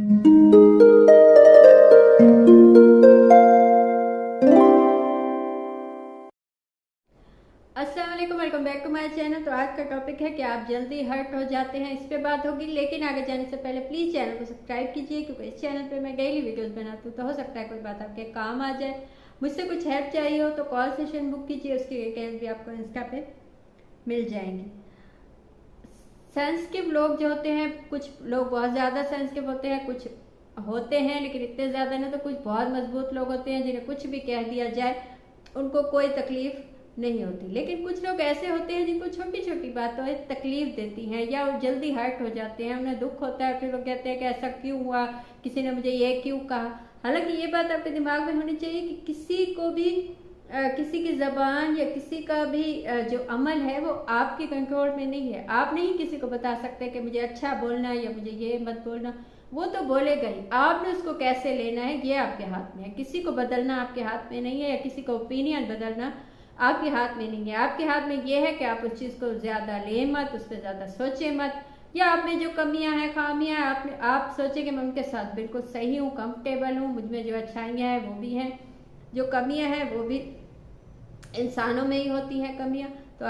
अस्सलाम वालेकुम, welcome back to my channel. तो आज का टॉपिक है कि आप जल्दी हर्ट हो जाते हैं, इस पे बात होगी। लेकिन आगे जाने से पहले प्लीज़ चैनल को सब्सक्राइब कीजिए, क्योंकि इस चैनल पे मैं डेली वीडियोस बनाती हूँ। तो हो सकता है कोई बात आपके काम आ जाए। मुझसे कुछ हेल्प चाहिए हो तो कॉल सेशन बुक कीजिए, उसकी डिटेल्स भी आपको इंस्टा पे मिल जाएंगी। सेंसिटिव लोग जो होते हैं, कुछ लोग बहुत ज़्यादा सेंसिटिव होते हैं, कुछ होते हैं लेकिन इतने ज़्यादा नहीं। तो कुछ बहुत मजबूत लोग होते हैं जिन्हें कुछ भी कह दिया जाए उनको कोई तकलीफ नहीं होती। लेकिन कुछ लोग ऐसे होते हैं जिनको छोटी छोटी बातों में तकलीफ देती हैं या वो जल्दी हर्ट हो जाते हैं, उन्हें दुख होता है, फिर वो कहते हैं कि ऐसा क्यों हुआ, किसी ने मुझे ये क्यों कहा। हालांकि ये बात आपके दिमाग में होनी चाहिए कि किसी को भी किसी की ज़बान या किसी का भी जो अमल है वो आपके कंट्रोल में नहीं है। आप नहीं किसी को बता सकते कि मुझे अच्छा बोलना है या मुझे ये मत बोलना, वो तो बोलेगा ही। आपने उसको कैसे लेना है ये आपके हाथ में है। किसी को बदलना आपके हाथ में नहीं है, या किसी का ओपिनियन बदलना आपके हाथ में नहीं है। आपके हाथ में ये है कि आप उस चीज़ को ज़्यादा लें मत, उस पर ज़्यादा सोचें मत, या आप में जो कमियां हैं, खामियां हैं, आप सोचें कि मैं उनके साथ बिल्कुल सही हूँ, कंफर्टेबल हूँ, मुझ में जो अच्छाइयाँ हैं वो भी हैं, जो कमियां हैं वो भी इंसानों में ही होती हैं कमियां। तो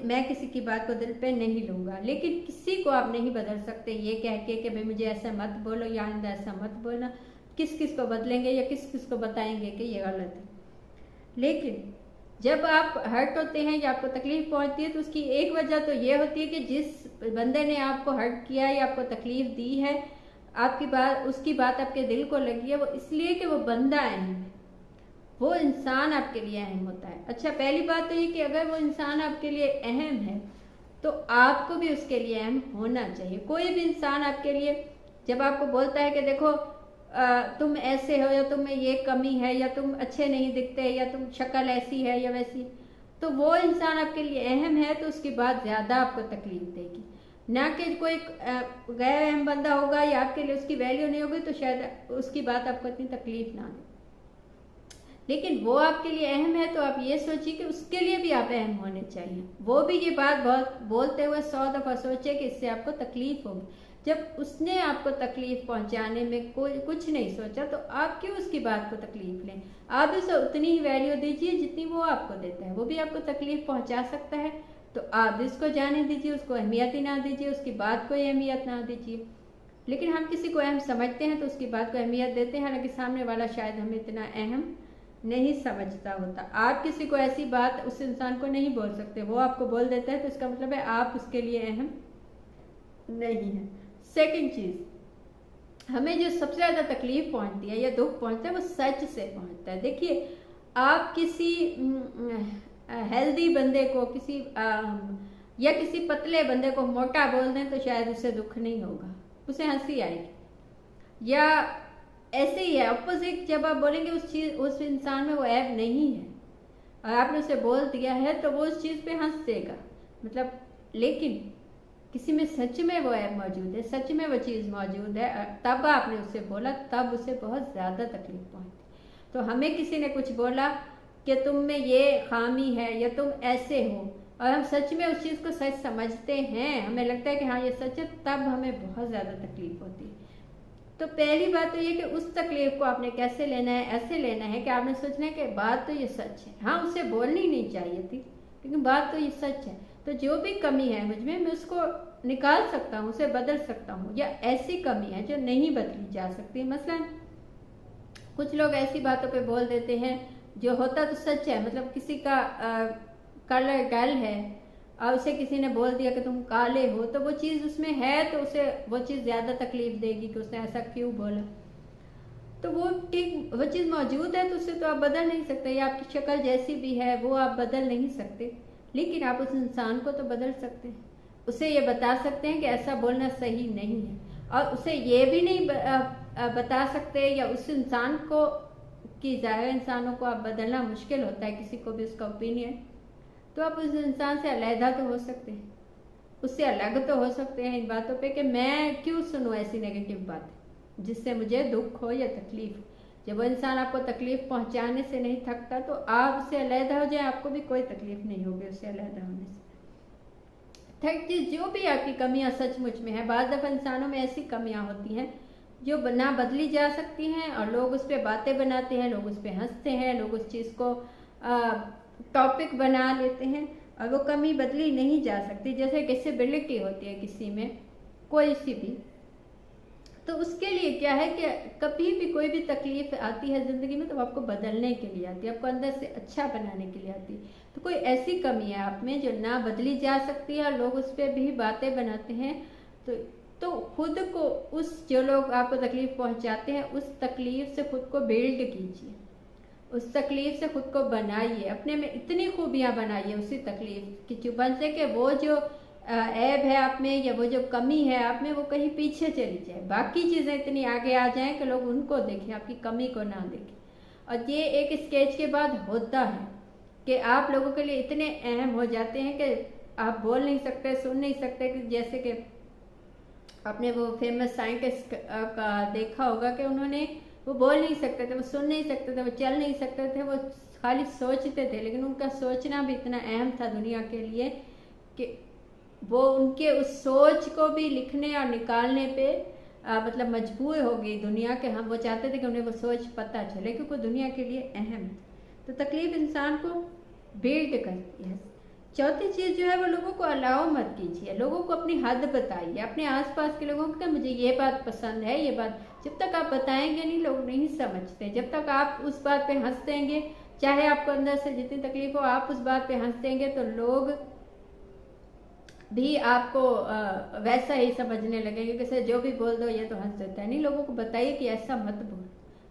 मैं किसी की बात को दिल पे नहीं लूँगा। लेकिन किसी को आप नहीं बदल सकते ये कह के कि भाई मुझे ऐसा मत बोलो या आइंदा ऐसा मत बोलना। किस किस को बदलेंगे या किस किस को बताएंगे कि ये गलत है। लेकिन जब आप हर्ट होते हैं या आपको तकलीफ पहुंचती है तो उसकी एक वजह तो ये होती है कि जिस बंदे ने आपको हर्ट किया या आपको तकलीफ दी है, आपकी बात, उसकी बात आपके दिल को लगी है, वो इसलिए कि वो बंदा अहम है, वो इंसान आपके लिए अहम होता है। अच्छा, पहली बात तो ये कि अगर वो इंसान आपके लिए अहम है तो आपको भी उसके लिए अहम होना चाहिए। कोई भी इंसान आपके लिए जब आपको बोलता है कि देखो तुम ऐसे हो, या तुम में ये कमी है, या तुम अच्छे नहीं दिखते, या तुम शक्ल ऐसी है या वैसी, तो वो इंसान आपके लिए अहम है तो उसकी बात ज़्यादा आपको तकलीफ देगी। ना कि कोई गैर अहम बंदा होगा या आपके लिए उसकी वैल्यू नहीं होगी तो शायद उसकी बात आपको इतनी तकलीफ ना दे। लेकिन वो आपके लिए अहम है तो आप ये सोचिए कि उसके लिए भी आप अहम होने चाहिए। वो भी ये बात बहुत बोलते हुए 100 दफ़ा सोचे कि इससे आपको तकलीफ होगी। जब उसने आपको तकलीफ पहुंचाने में कोई कुछ नहीं सोचा तो आप क्यों उसकी बात को तकलीफ लें। आप उसे उतनी ही वैल्यू दीजिए जितनी वो आपको देता है। वो भी आपको तकलीफ पहुंचा सकता है तो आप इसको जाने दीजिए, उसको अहमियत ही ना दीजिए, उसकी बात को अहमियत ना दीजिए। लेकिन हम किसी को अहम समझते हैं तो उसकी बात को अहमियत देते हैं, हालांकि सामने वाला शायद हमें इतना अहम नहीं समझता होता। आप किसी को ऐसी बात उस इंसान को नहीं बोल सकते, वो आपको बोल देता है तो इसका मतलब है आप उसके लिए अहम नहीं है। सेकंड चीज, हमें जो सबसे ज्यादा तकलीफ पहुंचती है या दुख पहुंचता है वो सच से पहुंचता है। देखिए, आप किसी हेल्दी बंदे को या किसी पतले बंदे को मोटा बोल दें तो शायद उसे दुख नहीं होगा, उसे हंसी आएगी। या ऐसे ही है अपोजिट, जब आप बोलेंगे उस इंसान में वो ऐब नहीं है और आपने उसे बोल दिया है तो वो उस चीज़ पे हंस देगा, मतलब। लेकिन किसी में सच में वो ऐब मौजूद है, सच में वो चीज़ मौजूद है, तब आपने उससे बोला, तब उसे बहुत ज़्यादा तकलीफ पहुंची। तो हमें किसी ने कुछ बोला कि तुम में ये खामी है या तुम ऐसे हो, और हम सच में उस चीज़ को सच समझते हैं, हमें लगता है कि हाँ ये सच है, तब हमें बहुत ज़्यादा तकलीफ होती है। तो पहली बात तो ये कि उस तकलीफ को आपने कैसे लेना है। ऐसे लेना है कि आपने सोचना है कि बात तो ये सच है, हाँ उसे बोलनी नहीं चाहिए थी लेकिन बात तो ये सच है, तो जो भी कमी है मुझ में मैं उसको निकाल सकता हूँ, उसे बदल सकता हूँ। या ऐसी कमी है जो नहीं बदली जा सकती। मसलन कुछ लोग ऐसी बातों पे बोल देते हैं जो होता तो सच है, मतलब किसी का कलर डल है और उसे किसी ने बोल दिया कि तुम काले हो, तो वो चीज़ उसमें है तो उसे वो चीज़ ज़्यादा तकलीफ देगी कि उसने ऐसा क्यों बोला। तो वो ठीक वो चीज़ मौजूद है तो उसे तो आप बदल नहीं सकते, या आपकी शक्ल जैसी भी है वो आप बदल नहीं सकते। लेकिन आप उस इंसान को तो बदल सकते हैं, उसे ये बता सकते हैं कि ऐसा बोलना सही नहीं है, और उसे ये भी नहीं बता सकते, या उस इंसान को कि ज़ाहिर इंसानों को आप बदलना मुश्किल होता है, किसी को भी उसका ओपिनियन, तो आप उस इंसान से अलहदा तो हो सकते हैं, उससे अलग तो हो सकते हैं इन बातों पे कि मैं क्यों सुनूं ऐसी नेगेटिव बात जिससे मुझे दुख हो या तकलीफ। जब वो इंसान आपको तकलीफ पहुंचाने से नहीं थकता तो आप उससे अलहदा हो जाए, आपको भी कोई तकलीफ नहीं होगी उससे अलहदा होने से। थर्ड चीज, जो भी आपकी कमियां सचमुच में है, बाद दफा इंसानों में ऐसी कमियां होती हैं जो ना बदली जा सकती हैं, और लोग उस पर बातें बनाते हैं, लोग उस पर हंसते हैं, लोग उस चीज़ को टॉपिक बना लेते हैं, और वो कमी बदली नहीं जा सकती। जैसे डिसेबिलिटी होती है किसी में, कोई सी भी, तो उसके लिए क्या है कि कभी भी कोई भी तकलीफ आती है ज़िंदगी में तो आपको बदलने के लिए आती है, आपको अंदर से अच्छा बनाने के लिए आती है। तो कोई ऐसी कमी है आप में जो ना बदली जा सकती है और लोग उस पर भी बातें बनाते हैं, तो खुद को उस, जो लोग आपको तकलीफ पहुंचाते हैं, उस तकलीफ से खुद को बिल्ड कीजिए, उस तकलीफ से खुद को बनाइए, अपने में इतनी खूबियां बनाइए उसी तकलीफ की चुभन से कि वो जो ऐब है आप में या वो जो कमी है आप में वो कहीं पीछे चली जाए, बाकी चीज़ें इतनी आगे आ जाएं कि लोग उनको देखें, आपकी कमी को ना देखें। और ये एक स्टेज के बाद होता है कि आप लोगों के लिए इतने अहम हो जाते हैं कि आप बोल नहीं सकते, सुन नहीं सकते। कि जैसे कि आपने वो फेमस साइंटिस्ट का देखा होगा कि उन्होंने, वो बोल नहीं सकते थे, वो सुन नहीं सकते थे, वो चल नहीं सकते थे, वो खाली सोचते थे, लेकिन उनका सोचना भी इतना अहम था दुनिया के लिए कि वो उनके उस सोच को भी लिखने और निकालने पे मतलब मजबूर हो गई दुनिया के। हम, वो चाहते थे कि उन्हें वो सोच पता चले क्योंकि दुनिया के लिए अहम है। तो तकलीफ इंसान को बिल्ड करती है। चौथी चीज़ जो है वो लोगों को अलाउ मत कीजिए, लोगों को अपनी हद बताइए, अपने आसपास के लोगों को मुझे ये बात पसंद है, ये बात। जब तक आप बताएंगे नहीं, लोग नहीं समझते। जब तक आप उस बात पे हंस देंगे, चाहे आपको अंदर से जितनी तकलीफ हो, आप उस बात पे हंस देंगे तो लोग भी आपको वैसा ही समझने लगेंगे कि जो भी बोल दो ये तो हंस देता है। नहीं, लोगों को बताइए कि ऐसा मत बोल,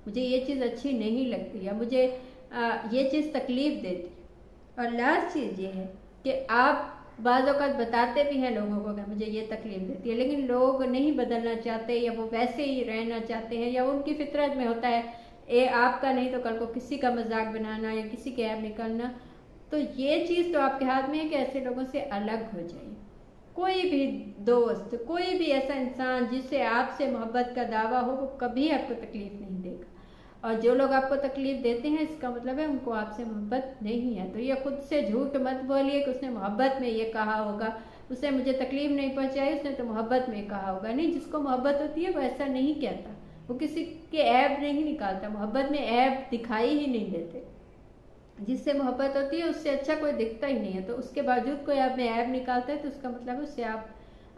मुझे ये चीज़ अच्छी नहीं लगती है, मुझे ये चीज़ तकलीफ देती। और लास्ट चीज़ ये है कि आप बाज़ औक़ात बताते भी हैं लोगों को कि मुझे ये तकलीफ देती है, लेकिन लोग नहीं बदलना चाहते, या वो वैसे ही रहना चाहते हैं, या उनकी फितरत में होता है ये आपका नहीं तो कल को किसी का मजाक बनाना या किसी के ऐब निकालना। तो ये चीज़ तो आपके हाथ में है कि ऐसे लोगों से अलग हो जाइए। कोई भी दोस्त, कोई भी ऐसा इंसान जिससे आपसे मोहब्बत का दावा हो, वो कभी आपको तकलीफ नहीं देगा। और जो लोग आपको तकलीफ देते हैं, इसका मतलब है उनको आपसे मोहब्बत नहीं है। तो ये खुद से झूठ मत बोलिए कि उसने मोहब्बत में ये कहा होगा, उसने मुझे तकलीफ नहीं पहुंचाई, उसने तो मोहब्बत में कहा होगा। नहीं, जिसको मोहब्बत होती है वो ऐसा नहीं कहता, वो किसी के ऐब नहीं निकालता, मोहब्बत में ऐब दिखाई ही नहीं देते। जिससे मोहब्बत होती है उससे अच्छा कोई दिखता ही नहीं है, तो उसके बावजूद कोई आप में ऐब निकालता है तो उसका मतलब उससे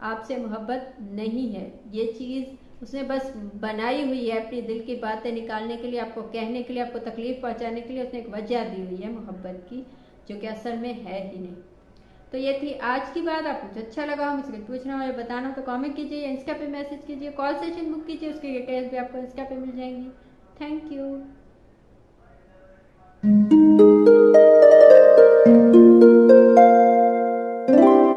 आपसे मोहब्बत नहीं है। ये चीज़ उसने बस बनाई हुई है अपनी दिल की बातें निकालने के लिए, आपको कहने के लिए, आपको तकलीफ पहुंचाने के लिए उसने एक वजह दी हुई है मोहब्बत की, जो कि असल में है ही नहीं। तो ये थी आज की बात। आपको कुछ अच्छा लगा हो, मुझसे कुछ पूछना हो या बताना हो तो कमेंट कीजिए, या इंस्टा पे मैसेज कीजिए, कॉल सेशन बुक कीजिए, उसकी डिटेल्स भी आपको इंस्टा पे मिल जाएंगी। Thank you.